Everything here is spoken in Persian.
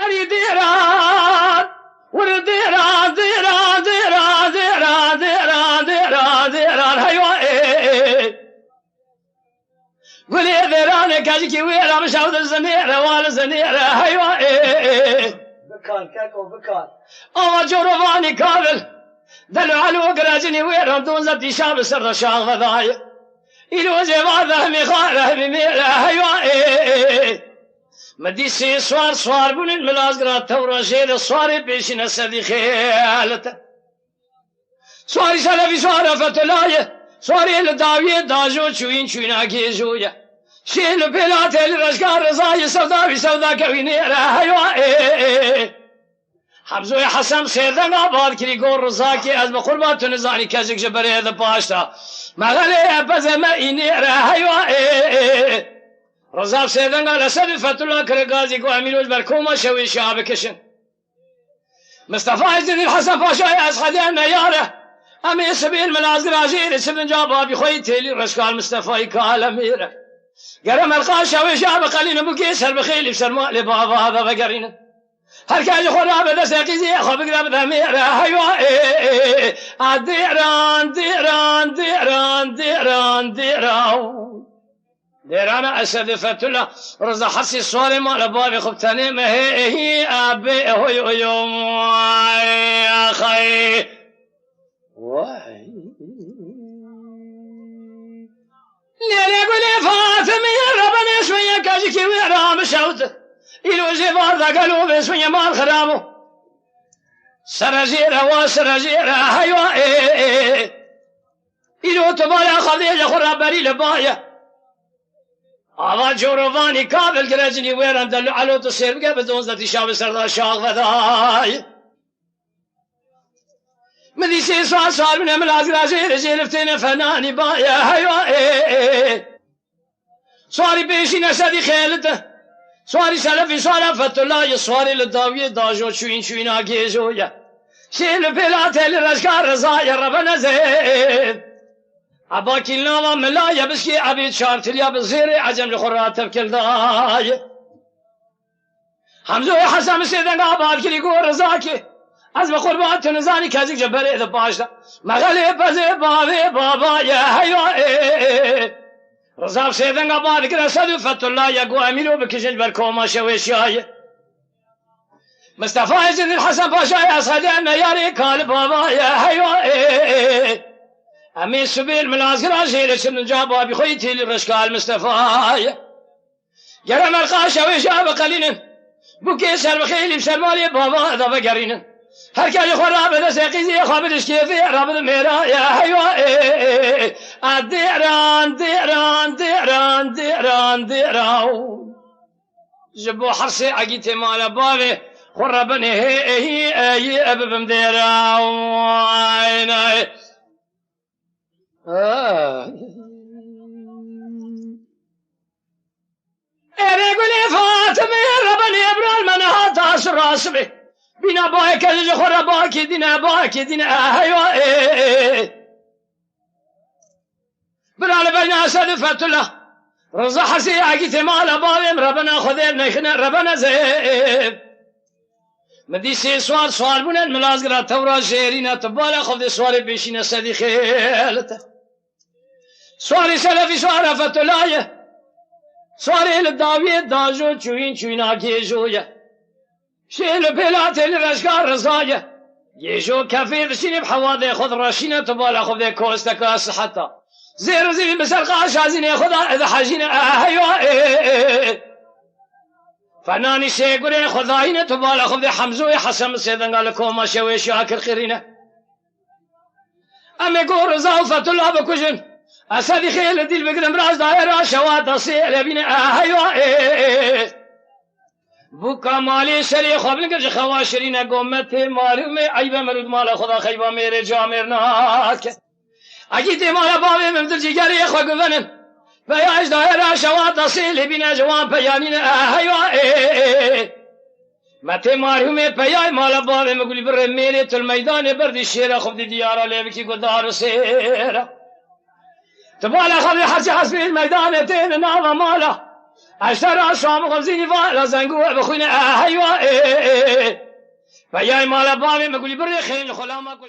أري ديران ورديران ديران ديران ديران ديران ديران ديران هيوائي قولي ديران كاجكي ويرا مشاود الزنيرة والزنيرة هيوائي بكان كاكو بكان أما جورفاني كامل دلو على وقراجني ويرا دون زبدي شاب سر شاغ غذاي إلو زبادة مخالة بميرة هيوائي مديسي سوار بون الملازقرات تورا شير الصواري بيشنا سدي خيالته سواري سلفي سوارة فتلاية سواري الداوية داجو چوين آكيزوية شيل بلات الرشقار رزاي سودا كوينيرة هيوائي حمزوي حسن سيردن آباد كري قول رزاكي از بقربات نزاني كازك جبري هذا باشتا مغالي بزم إنيرة هيوائي رزاق سيدن قال أسد الفتح الله كرقازي قو أمينوش بركوما شوي شعب كشن مصطفى عزيز الحسن باشاي أسخدي النيارة أمي سبيل من عزقر عزير سبن جابها بخوي تيلي رشقال مصطفى كال أميرة قرم القا شوي شعب قلينا بكيسر بخيلي بسرماء لبابا هذا بقرينا هر كاجي خرابة دساقي زي أخو بقرابة أميرة هيوائي ديران ديران ديران ديران ديران ديرانا أسد فتلا رزا حسي صوري مالا بابي خبتاني ما هي أبي هو يوم يا أخي واي ليلي قولي فاطمي ربنا شوية كاجكي ويرام شوت إلو زبار ذا قلوبي شوية مال خرامو سرجيرة وسرجيرة هيوائي إلو تبايا خذيجة خرابري لبايا آوا جورفاني كابل كرجني ويران دلو علو تصير بقى بدون ذاتي شاب سردار شاغ وذاي مديسي سوال من ملازق رجير جيلفتين فناني بايا هيوائي سواري بيشي نسدي خيلته سواري سلفي سوارا فتولا سواري للداوية داجو شوين آگيزويا شيل بلاتي لرشكار رزايا ربنا زين عباكي النوم ملايا بسكي عبيد شارتليا بزيري عجم لخرات بكل داي حمزو حسن سيدن عباد كلي قول رزاكي از بقربات نزاني كازيك جبري ذا باشا مغالي بزي بابا يا هيوائي رزاق سيدن عباد كلا سدو فتولا يقو امينو بكشن بركوما شويشاي مصطفى عزيز الحسن باشا يا صديقنا ياري قال بابا يا هيوائي أمي سبيل من عزقر عزير سن جابها بخويتي للرشقال مصطفى جرم القاشة ويجاب قليلا بكي سر بخيلي بسرمالي بابا هذا بقرينا هركا يخرب ذا سيقيزي يخرب الشكيفي رب الميرا يا هيوائي الديران ديران ديران ديران ديران جبو حرسي عقيتي مالا بابي خربني هي أبب مديران قولي فاطمة ربني ابرال منها تاس راسبي بنا باك الجخرة باكي دينا هيوائي برال بنا سدفت له رزا حسي عقيتي مالا بابي ربنا خذير نخنا ربنا زيب مديسي سوال بنا الملازقرة تورا شيرين تبالا خذي سوالي بيشينا سدي خيلته سواري سلفي سوارة فتلاية سواري للداوية داجو چوين آكيزوية شيل بلاتي لرشقار رزاية يجو كافي بسيني بحواضي خذ راشينة تبالا خذي كوستك صحتا زير زي بسر قاشازيني خذ إذا حاجينة هيوائي فناني سيقولي خذاينة تبالا خذي حمزوي حسن سيدن قال لكم شوي شاكر خيرينة أمي قول رزاو فتلا بكجن أسادي خيل ديل بقدم راس دائرة شوات أصير بينا هيوائي بوكا مالي سري خوابن كرج خواشرين قومتي مالومي عيبا مرود مالا خدا خيبا ميري جامير ناك أجيتي مالا بابي ممدل جيگاري اخوا قفنن بياش دائرة شوات أصير بينا جوان بيانين هيوائي متى مالومي بياي مالا بابي مقولي بر ميري الميدان برد الشيرة خب دي ديارة ليبكي قدار سيرة تبالا خذي حسي حسبي الميدان تين ناظة مالا اشترى شام غمزيني فالا زنقوه بخوينا هيوا وياي مال بابي مقولي بري خين خلا ما